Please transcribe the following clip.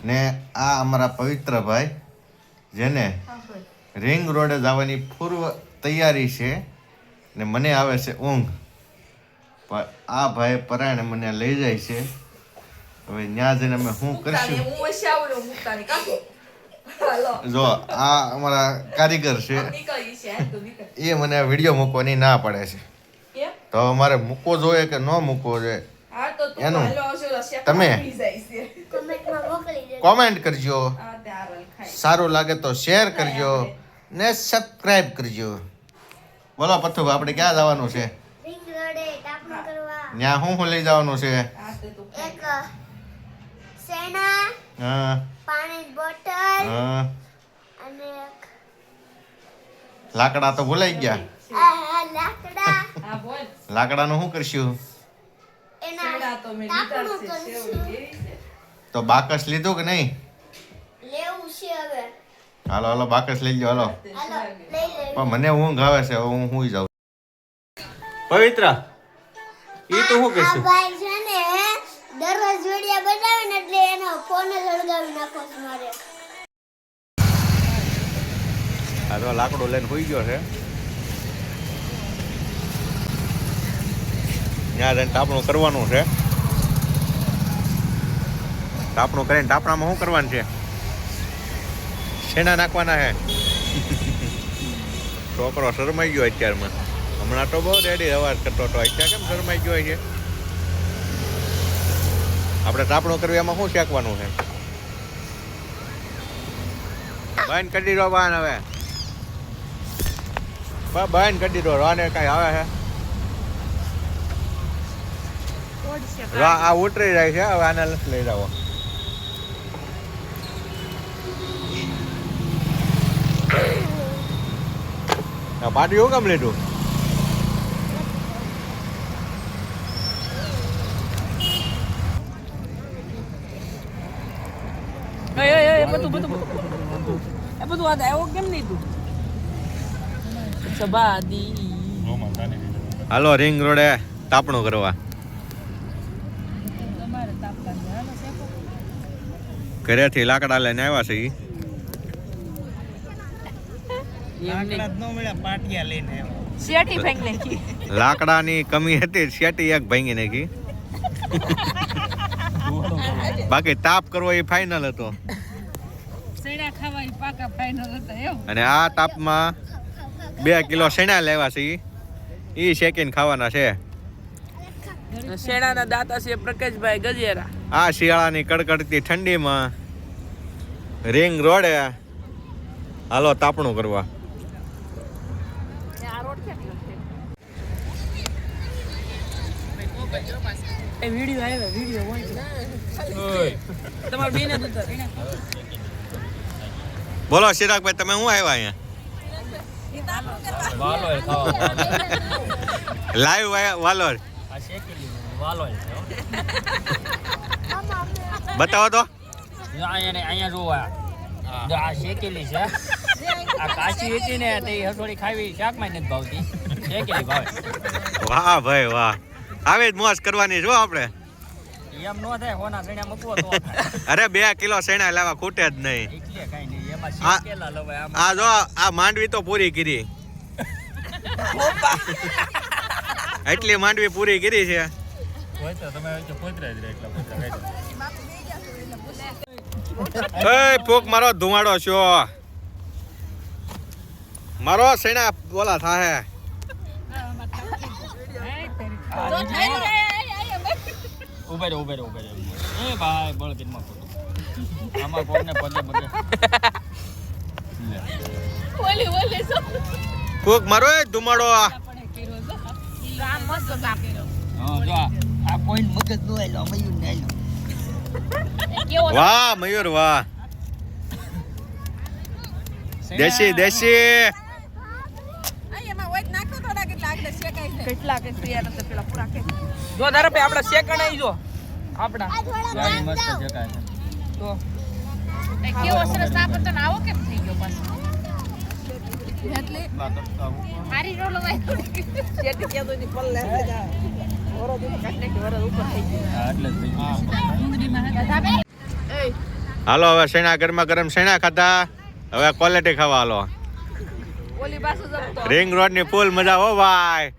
ને આ અમારા પવિત્ર ભાઈ જેને રિંગ રોડે જવાની પૂર્વ તૈયારી છે ને મને આવે છે ઊંઘ, પણ આ ભાઈ પરાણે મને લઈ જાય છે. હવે ત્યાં જઈને અમે શું કરશું? જો આ અમારા કારીગર છે, એ મને વિડીયો મૂકવાની ના પડે છે. તો અમારે મૂકવો જોઈએ કે ન મૂકવો જોઈએ એનું તમે કોમેન્ટ કરજો. સારું લાગે તો શેર કરજો ને સબસ્ક્રાઇબ કરજો. બોલો પથ્થુ, આપણે ક્યાં જવાનું છે? ત્યાં શું લઈ જવાનું છે? હા, પાણી બોટલ હા, અને લાકડા તો ભૂલાઈ ગયા. લાકડા લાકડાનું શું કરશું? એના તાપણું કરશું. તો બાકસ લીધું કે નહીં? લેવું છે હવે. હાલો હાલો બાકસ લઈ લો. હાલો, હાલો લઈ લે. પણ મને ઊંઘ આવે છે, હવે હું સુઈ જાઉં. પવિત્ર, ઈ તો શું આ કહેશું? ભાઈ છે ને દરરોજ વિડિયો બનાવે ને એટલે એનો ફોન જ સળગાવી નાખો છે મારે. આ તો લાકડું લઈને સુઈ ગયો છે. ત્યાં જઈને તાપણું કરવાનું છે. તાપણું કરીને તાપણામાં શું કરવાનું છે? શેના નાખવાના છે? છોકરો શરમાઈ ગયો અત્યારમાં. હમણાં તો બહુ રેડી અવાજ કરતો હતો, અત્યારે કેમ શરમાઈ ગયો છે? આપણે તાપણું કરવી એમાં શું શેકવાનું છે? બંધ કરી દીધો બાન હવે. બંધ કરી દીધો. રાને કઈ આવે છે? આ ઉતરી જાય છે. હવે આને લઈ જાઓ. પાટી હું કામ લીધું? બધું આ આવ્યો કેમ નહીં તું? સબાદી હાલો રિંગ રોડે તાપણું કરવા. ઘરેથી લાકડા લઈને આવ્યા છે. લાકડાની કમી હતી, શેટી એક ભાંગી નાખી. બાકી તાપ કરવો એ ફાઇનલ હતો. અને આ તાપમાં 2 કિલો શેણા લેવા છે, એ શેકીને ખાવાના છે. શેણાના દાતા છે પ્રકાશભાઈ ગજેરા. આ શિયાળાની કડકડતી ઠંડીમાં રિંગ રોડે હાલો તાપણું કરવા. વિડીયો આવ્યો, વિડીયો હોય તમારે બેને દૂધ. બોલો ચિરાગભાઈ, તમે શું આવ્યા અહીંયા? લાઈવ વાલોર બતાવો તો. અહીંયા જોવા આ શેકેલી છે. આ કાચી હતી ને તે હસોડી ખાવી શાકમાં નથી ભાવતી. શેકેલી ભાવે. વાહ ભાઈ વાહ, આવી જ મોજ કરવાની જો આપણે. એમ નો થાય, હોના સણ્યા મૂકવો તો. અરે 2 કિલો શેણા લેવા ખૂટે જ નહીં. એટલે કઈ નહીં, એમાં શેકેલા લવાય. આ જો આ માંડવી તો પૂરી કરી. એટલી માંડવી પૂરી કરી છે. ફૂક મારો ધુમાડો છો મારો શેણા બોલા થાહે. ઉભે રે એ ભાઈ બોલ કિનમાં ફોટો આમાં કોને પગે ઓલે ફૂક મારો એ ધુમાડો. હા જો આ કોઈ મગજ નો આલો મયુર ને આલો. વાહ મયુર વાહ, દેશી દેશી. કેટલા કે તૈયાર હતા પેલા પૂરા કે જો ધારો પે આપડા શેકણ આવી જો આપડા મસ્ત જગ્યા છે તો કેવો સરસ આ પતન આવો કેમ થઈ ગયો પાછો એટલે મારી રોલ વાય શેટી કેદો ની પલ્લે ઓરો દી કાટને કે વર ઉપર થઈ ગયો એટલે જ થઈ ગયું. ડુંગળી માં ગાધા બે એ હાલો હવે શેણા ગરમા ગરમ શેણા ખાતા હવે ક્વોલિટી ખાવા હાલો ઓલી બાજુ જમતો રિંગ રોડ ની ફૂલ મજા હો ભાઈ